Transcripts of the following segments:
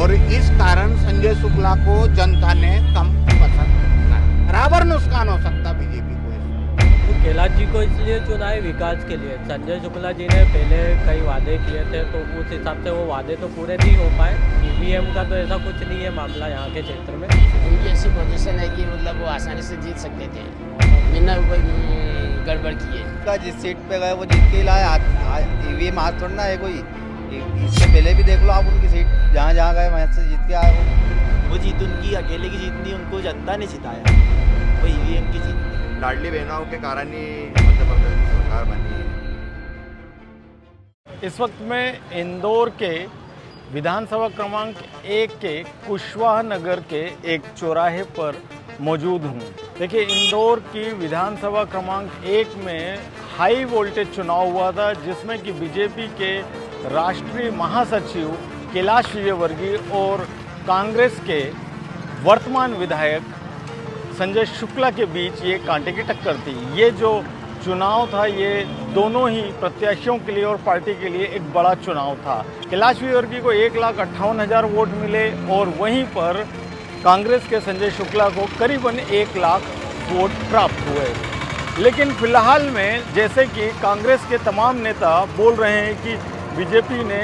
और इस कारण संजय शुक्ला को जनता ने कम पसंद करा। बराबर नुकसान हो सकता बीजेपी को। तो कैलाश जी को इसलिए चुना है विकास के लिए। संजय शुक्ला जी ने पहले कई वादे किए थे, तो उस हिसाब से वो वादे तो पूरे नहीं हो पाए। ईवीएम का तो ऐसा कुछ नहीं है मामला यहाँ के क्षेत्र में। उनकी ऐसी पोजीशन है कि मतलब वो आसानी से जीत सकते थे बिना कोई गड़बड़ किए। जिस सीट पे गए वो जीत के ही लाए। ईवीएम हाथ थोड़ा ना है कोई। इससे पहले भी देख लो आप, उनकी सीट जहाँ जहाँ गए वहाँ से जीत के आए। वो जीत उनकी अकेले की जीत नहीं, उनको जनता ने जिताया। वो ईवीएम की जीत। लाडली बहनों के कारण ही मध्य प्रदेश की सरकार बनी है। इस वक्त मैं इंदौर के विधानसभा क्रमांक 1 के कुशवाहा नगर के एक चौराहे पर मौजूद हूँ। देखिए, इंदौर की विधानसभा क्रमांक 1 में हाई वोल्टेज चुनाव हुआ था, जिसमें कि बीजेपी के राष्ट्रीय महासचिव कैलाश विजयवर्गीय और कांग्रेस के वर्तमान विधायक संजय शुक्ला के बीच ये कांटे की टक्कर थी। ये जो चुनाव था, ये दोनों ही प्रत्याशियों के लिए और पार्टी के लिए एक बड़ा चुनाव था। कैलाश विजयवर्गीय को 1,58,000 वोट मिले और वहीं पर कांग्रेस के संजय शुक्ला को करीबन 1 लाख वोट प्राप्त हुए। लेकिन फिलहाल में जैसे कि कांग्रेस के तमाम नेता बोल रहे हैं कि बीजेपी ने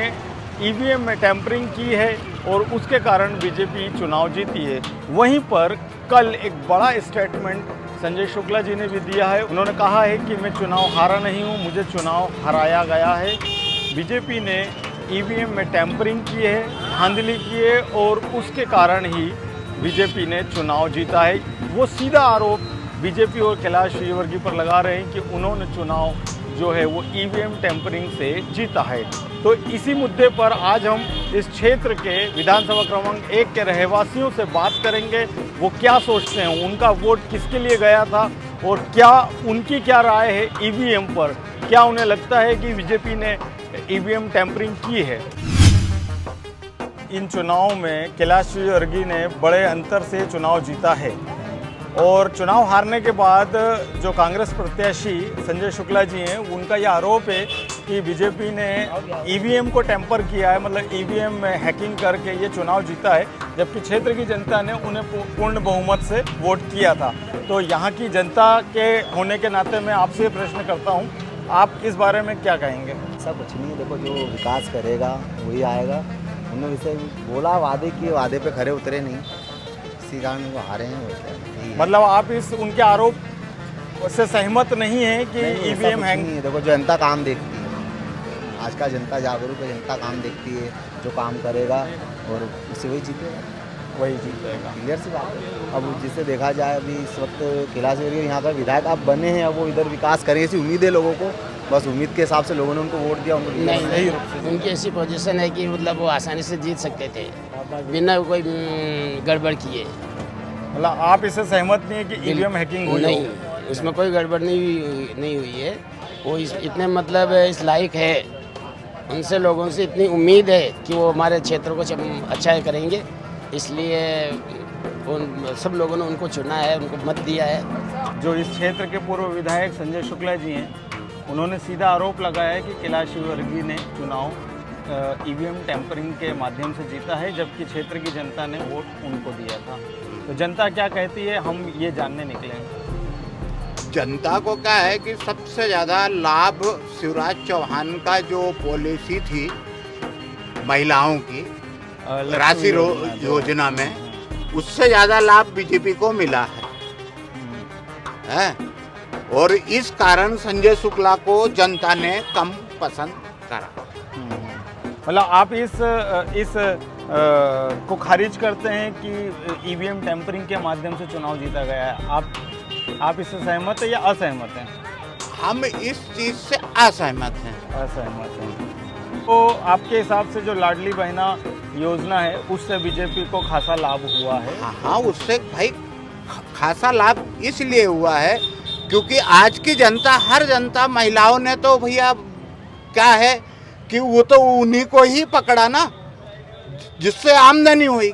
ईवीएम में टैंपरिंग की है और उसके कारण बीजेपी चुनाव जीती है, वहीं पर कल एक बड़ा स्टेटमेंट संजय शुक्ला जी ने भी दिया है। उन्होंने कहा है कि मैं चुनाव हारा नहीं हूं, मुझे चुनाव हराया गया है। बीजेपी ने ईवीएम में टैंपरिंग की है, धांधली की है और उसके कारण ही बीजेपी ने चुनाव जीता है। वो सीधा आरोप बीजेपी और कैलाश विजयवर्गीय पर लगा रहे हैं कि उन्होंने चुनाव जो है वो ईवीएम टैंपरिंग से जीता है। तो इसी मुद्दे पर आज हम इस क्षेत्र के विधानसभा क्रमांक 1 के रहवासियों से बात करेंगे। वो क्या सोचते हैं, उनका वोट किसके लिए गया था और क्या उनकी क्या राय है ईवीएम पर। क्या उन्हें लगता है कि बीजेपी ने ईवीएम टैंपरिंग की है। इन चुनाव में कैलाश विजयवर्गीय ने बड़े अंतर से चुनाव जीता है और चुनाव हारने के बाद जो कांग्रेस प्रत्याशी संजय शुक्ला जी हैं, उनका यह आरोप है कि बीजेपी ने ईवीएम को टेम्पर किया है, मतलब ईवीएम में हैकिंग करके ये चुनाव जीता है, जबकि क्षेत्र की जनता ने उन्हें पूर्ण बहुमत से वोट किया था। तो यहाँ की जनता के होने के नाते मैं आपसे प्रश्न करता हूँ, आप इस बारे में क्या कहेंगे। ऐसा कुछ नहीं है, देखो जो विकास करेगा वही आएगा। उन्होंने इसे बोला, वादे किए, वादे पे खरे उतरे नहीं, इसी कारण वो हारे हैं। मतलब आप इस उनके आरोप से सहमत नहीं है कि ईवीएम हैंग। देखो जनता काम देखती है, आज का जनता जागरूक है, जनता काम देखती है, जो काम करेगा और उससे वही जीतेगा, वही जीतेगा, क्लियर सी बात है। अब जिससे देखा जाए, अभी इस वक्त कैलाश विजयवर्गीय यहाँ का विधायक आप बने हैं, अब वो इधर विकास करेंगे ऐसी उम्मीद है लोगों को। बस उम्मीद के हिसाब से लोगों ने उनको वोट दिया। उनको नहीं, उनकी ऐसी पोजीशन है कि मतलब वो आसानी से जीत सकते थे बिना कोई गड़बड़ किए। मतलब आप इससे सहमत नहीं है कि ईवीएम हैकिंग हुई? नहीं, उसमें कोई गड़बड़ नहीं हुई है। वो इतने मतलब इस लायक है, उनसे लोगों से इतनी उम्मीद है कि वो हमारे क्षेत्र को अच्छा करेंगे, इसलिए उन सब लोगों ने उनको चुना है, उनको मत दिया है। जो इस क्षेत्र के पूर्व विधायक संजय शुक्ला जी हैं, उन्होंने सीधा आरोप लगाया है कि कैलाश विजयवर्गीय ने चुनाव ईवीएम टैंपरिंग के माध्यम से जीता है, जबकि क्षेत्र की जनता ने वोट उनको दिया था। तो जनता क्या कहती है, हम ये जानने निकले हैं। जनता को क्या है कि सबसे ज़्यादा लाभ शिवराज चौहान का जो पॉलिसी थी महिलाओं की राशि योजना में, उससे ज़्यादा लाभ बीजेपी को मिला है। और इस कारण संजय शुक्ला को जनता ने कम पसंद करा। मतलब आप इस को खारिज करते हैं कि ईवीएम टैंपरिंग के माध्यम से चुनाव जीता गया है। आप इससे सहमत हैं या असहमत हैं? हम इस चीज़ से असहमत हैं। असहमत हैं। तो आपके हिसाब से जो लाडली बहना योजना है, उससे बीजेपी को खासा लाभ हुआ है? हाँ, उससे भाई खासा लाभ इसलिए हुआ है क्योंकि आज की जनता, हर जनता, महिलाओं ने तो भैया क्या है कि वो तो उन्हीं को ही पकड़ा ना जिससे आमदनी होगी।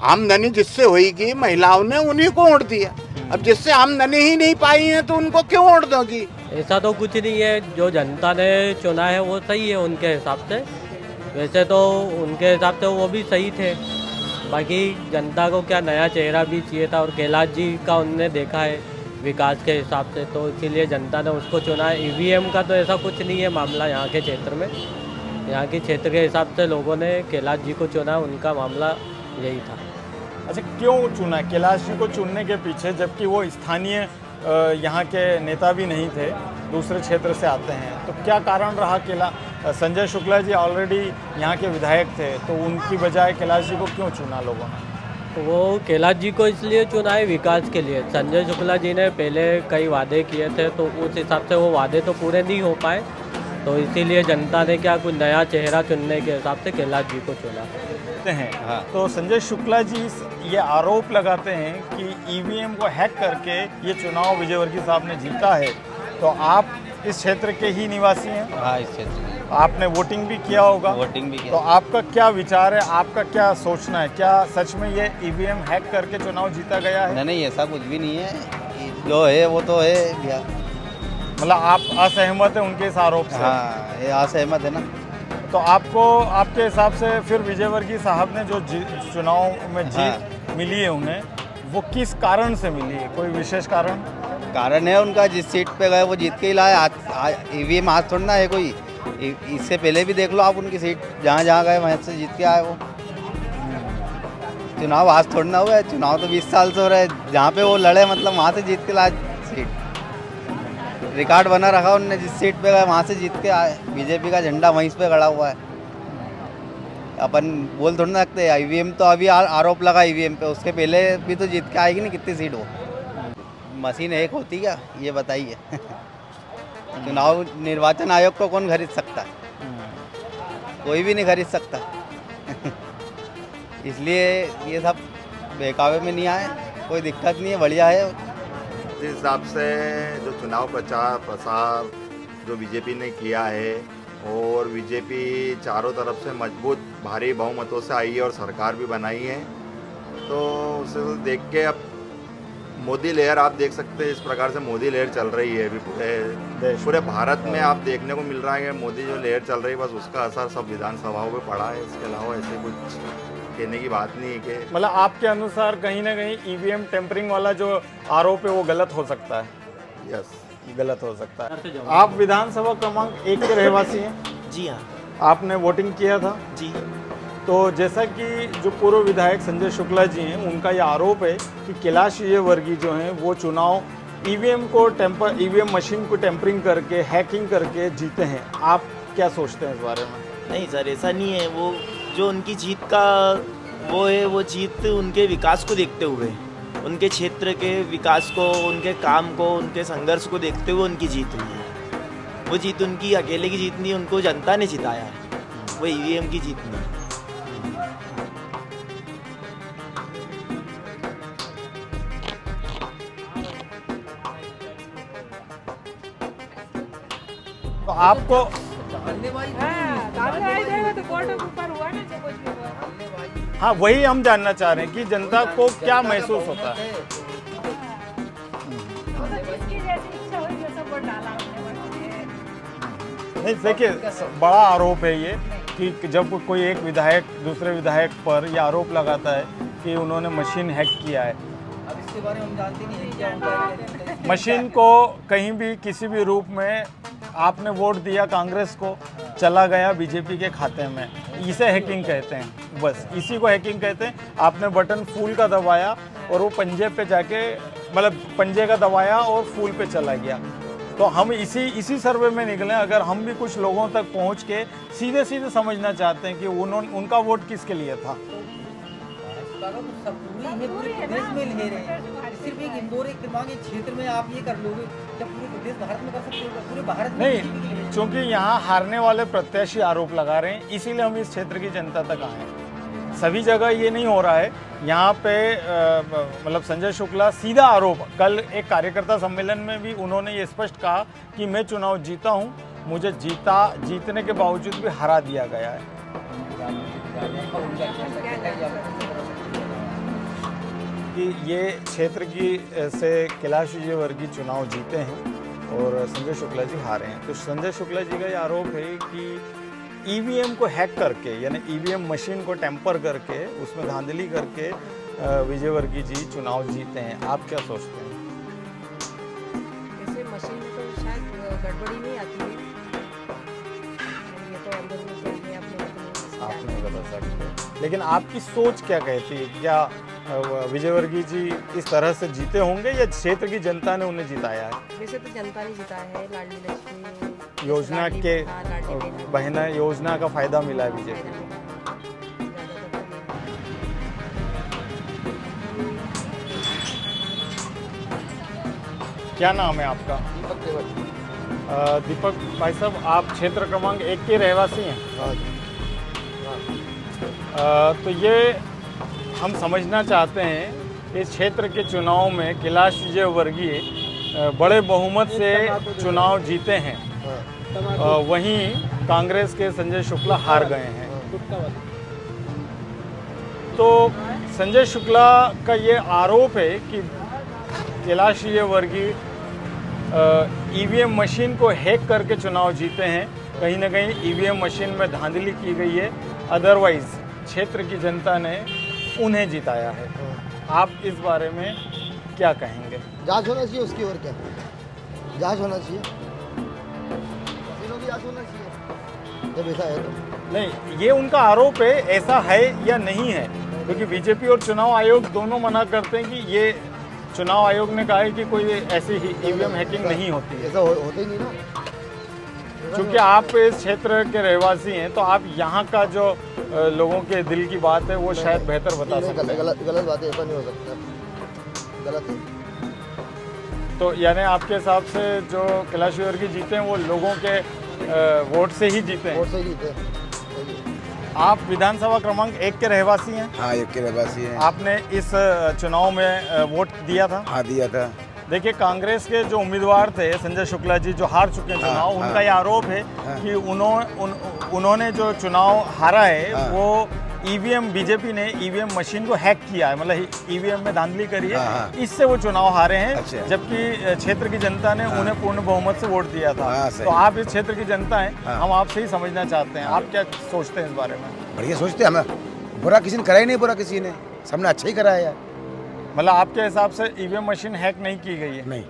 आमदनी जिससे होगी, महिलाओं ने उन्हीं को वोट दिया। अब जिससे आमदनी ही नहीं पाई है तो उनको क्यों वोट दोगी? ऐसा तो कुछ नहीं है, जो जनता ने चुना है वो सही है उनके हिसाब से। वैसे तो उनके हिसाब से वो भी सही थे, बाकी जनता को क्या नया चेहरा भी चाहिए था और कैलाश जी का उनने देखा है विकास के हिसाब से, तो इसीलिए जनता ने उसको चुना है। ईवीएम का तो ऐसा कुछ नहीं है मामला यहाँ के क्षेत्र में, यहाँ के क्षेत्र के हिसाब से लोगों ने कैलाश जी को चुना, उनका मामला यही था। अच्छा, क्यों चुना कैलाश जी को चुनने के पीछे, जबकि वो स्थानीय यहाँ के नेता भी नहीं थे, दूसरे क्षेत्र से आते हैं, तो क्या कारण रहा? संजय शुक्ला जी ऑलरेडी यहाँ के विधायक थे, तो उनकी बजाय कैलाश जी को क्यों चुना लोगों ने? वो कैलाश जी को इसलिए चुना है विकास के लिए। संजय शुक्ला जी ने पहले कई वादे किए थे, तो उस हिसाब से वो वादे तो पूरे नहीं हो पाए, तो इसीलिए जनता ने क्या कुछ नया चेहरा चुनने के हिसाब से कैलाश जी को चुना हैं। हाँ। तो संजय शुक्ला जी ये आरोप लगाते हैं कि ईवीएम को हैक करके ये चुनाव विजयवर्गीय साहब ने जीता है। तो आप इस क्षेत्र के ही निवासी हैं? हाँ, इस क्षेत्र आपने वोटिंग भी किया होगा? वोटिंग भी किया। तो आपका क्या विचार है, आपका क्या सोचना है, क्या सच में ये ईवीएम हैक करके चुनाव जीता गया है? नहीं, ऐसा कुछ भी नहीं है, जो है वो तो है भैया। मतलब आप असहमत है उनके इस आरोप से? हाँ, ये असहमत है ना। तो आपको आपके हिसाब से फिर विजयवर्गीय साहब ने जो चुनाव में जीत मिली है उन्हें, वो किस कारण से मिली है? कोई विशेष कारण है उनका, जिस सीट पे गए वो जीत के ही लाए। ईवीएम हाथ थोड़ना है कोई, इससे पहले भी देख लो आप, उनकी सीट जहाँ जहाँ गए वहाँ से जीत के आए वो। चुनाव आज थोड़ना हुआ है, चुनाव तो 20 साल से हो रहा है, जहाँ पे वो लड़े मतलब वहाँ से जीत के लाए सीट। रिकॉर्ड बना रखा उनने, जिस सीट पे गए वहाँ से जीत के आए। बीजेपी का झंडा वहीं पे खड़ा हुआ है, अपन बोल थोड़ा ना सकते। ईवीएम तो अभी आरोप लगा ईवीएम पे, उसके पहले भी तो जीत के आएगी नहीं, कितनी सीट हो। मशीन एक होती क्या, ये बताइए। चुनाव निर्वाचन आयोग को कौन खरीद सकता है? कोई भी नहीं खरीद सकता। इसलिए ये सब बहकावे में नहीं आए, कोई दिक्कत नहीं है, बढ़िया है। जिस हिसाब से जो चुनाव प्रचार प्रसार जो बीजेपी ने किया है, और बीजेपी चारों तरफ से मजबूत भारी बहुमतों से आई है और सरकार भी बनाई है, तो उसे देख के अब मोदी लहर आप देख सकते हैं, इस प्रकार से मोदी लहर चल रही है अभी पूरे भारत में। आप देखने को मिल रहा है कि मोदी जो लहर चल रही है, बस उसका असर सब विधानसभाओं पे पड़ा है। इसके अलावा ऐसे कुछ कहने की बात नहीं है कि मतलब आपके अनुसार कहीं ना कहीं ईवीएम टेम्परिंग वाला जो आरोप है वो गलत हो सकता है? यस, गलत हो सकता है। आप विधानसभा क्रमांक 1 के रहवासी हैं? जी हाँ। आपने वोटिंग किया था? जी। तो जैसा कि जो पूर्व विधायक संजय शुक्ला जी हैं, उनका ये आरोप है कि कैलाश विजयवर्गीय जो हैं वो चुनाव ईवीएम मशीन को टेम्परिंग करके, हैकिंग करके जीते हैं। आप क्या सोचते हैं इस बारे में? नहीं सर, ऐसा नहीं है। वो जो उनकी जीत का वो है, वो जीत उनके विकास को देखते हुए, उनके क्षेत्र के विकास को, उनके काम को, उनके संघर्ष को देखते हुए उनकी जीत हुई है। वो जीत उनकी अकेले की जीत नहीं, उनको जनता ने जिताया है, वो ईवीएम की जीत नहीं। तो आपको हाँ, वही हम जानना चाह रहे हैं कि जनता को क्या महसूस होता है। नहीं, देखिए, बड़ा आरोप है ये कि जब कोई एक विधायक दूसरे विधायक पर यह आरोप लगाता है कि उन्होंने मशीन हैक किया है। अब इसके बारे में हम जानते नहीं हैं क्या होता है। मशीन को कहीं भी किसी भी रूप में आपने वोट दिया कांग्रेस को, चला गया बीजेपी के खाते में, इसे हैकिंग कहते हैं। बस इसी को हैकिंग कहते हैं। आपने बटन फूल का दबाया और वो पंजे पे जाके, मतलब पंजे का दबाया और फूल पे चला गया। तो हम इसी सर्वे में निकले। अगर हम भी कुछ लोगों तक पहुंच के सीधे सीधे समझना चाहते हैं कि उनका वोट किसके लिए था। पूरे प्रदेश में ले रहे हैं, सिर्फ एक इंदौर एक क्रमांक क्षेत्र में आप ये कर लोगे, जब पूरे प्रदेश भारत में कर सकते हो, पूरे भारत में नहीं, क्योंकि यहाँ हारने वाले प्रत्याशी आरोप लगा रहे हैं, इसीलिए हम इस क्षेत्र की जनता तक आए हैं। सभी जगह ये नहीं हो रहा है। यहाँ पे मतलब संजय शुक्ला सीधा आरोप, कल एक कार्यकर्ता सम्मेलन में भी उन्होंने ये स्पष्ट कहा कि मैं चुनाव जीता हूँ, मुझे जीतने के बावजूद भी हरा दिया गया है। कि ये क्षेत्र की से कैलाश विजयवर्गीय चुनाव जीते हैं और संजय शुक्ला जी हारे हैं। तो संजय शुक्ला जी का ये आरोप है कि ईवीएम को हैक करके यानी ईवीएम मशीन को टेम्पर करके उसमें धांधली करके विजयवर्गीय जी चुनाव जीते हैं, आप क्या सोचते हैं? ऐसे मशीन में तो शायद गड़बड़ी नहीं आती है, ये तो अंदर में क्या है आप नहीं बता सकते, लेकिन आपकी सोच क्या कहती है? क्या विजयवर्गीय जी इस तरह से जीते होंगे या क्षेत्र की जनता ने उन्हें जिताया है? वैसे तो जनता ने जिताया है, लाडली लक्ष्मी योजना के बहना योजना का फायदा मिला है बीजेपी को। क्या नाम है आपका? दीपक भाई साहब, आप क्षेत्र क्रमांक 1 के रहवासी हैं? तो ये हम समझना चाहते हैं कि इस क्षेत्र के चुनाव में कैलाश विजयवर्गीय बड़े बहुमत से चुनाव जीते हैं, वहीं कांग्रेस के संजय शुक्ला हार गए हैं। तो संजय शुक्ला का ये आरोप है कि कैलाश विजयवर्गीय ईवीएम मशीन को हैक करके चुनाव जीते हैं, कहीं ना कहीं ईवीएम मशीन में धांधली की गई है, अदरवाइज क्षेत्र की जनता ने उन्हें जिताया है। आप इस बारे में क्या कहेंगे? जांच होना चाहिए उसकी, और क्या जांच होना चाहिए, जांच होना चाहिए जब ऐसा है तो। नहीं, ये उनका आरोप है, ऐसा है या नहीं है, क्योंकि बीजेपी और चुनाव आयोग दोनों मना करते हैं कि ये चुनाव आयोग ने कहा है कि कोई ऐसी ही ईवीएम हैकिंग नहीं होती है। ऐसा होता ही नहीं ना, क्योंकि आप इस क्षेत्र के रहवासी हैं तो आप यहाँ का जो लोगों के दिल की बात है वो शायद बेहतर बता सकते हैं। गलत बात है, ऐसा नहीं हो सकता, गलत है। तो यानी आपके हिसाब से जो कैलाश विजयवर्गीय जीते हैं वो लोगों के वोट से ही जीते हैं? वोट से ही जीते हैं। आप विधानसभा क्रमांक 1 के रहवासी हैं? हाँ, 1 के रहवासी हैं। आपने इस चुनाव में वोट दिया था? हाँ, दिया था। देखिए, कांग्रेस के जो उम्मीदवार थे संजय शुक्ला जी, जो हार चुके हैं चुनाव, उनका ये आरोप है कि उन्होंने जो चुनाव हारा है वो ईवीएम, बीजेपी ने ईवीएम मशीन को हैक किया है, मतलब ईवीएम में धांधली करी है, इससे वो चुनाव हारे हैं। अच्छा। जबकि क्षेत्र की जनता ने उन्हें पूर्ण बहुमत से वोट दिया था। तो आप इस क्षेत्र की जनता हैं, हम आपसे ही समझना चाहते हैं, आप क्या सोचते हैं इस बारे में? बढ़िया सोचते हैं, हमें बुरा किसी ने करा ही नहीं, बुरा किसी ने, सबने अच्छा ही करा है यार। मतलब आपके हिसाब से ईवीएम मशीन हैक नहीं की गई है? नहीं।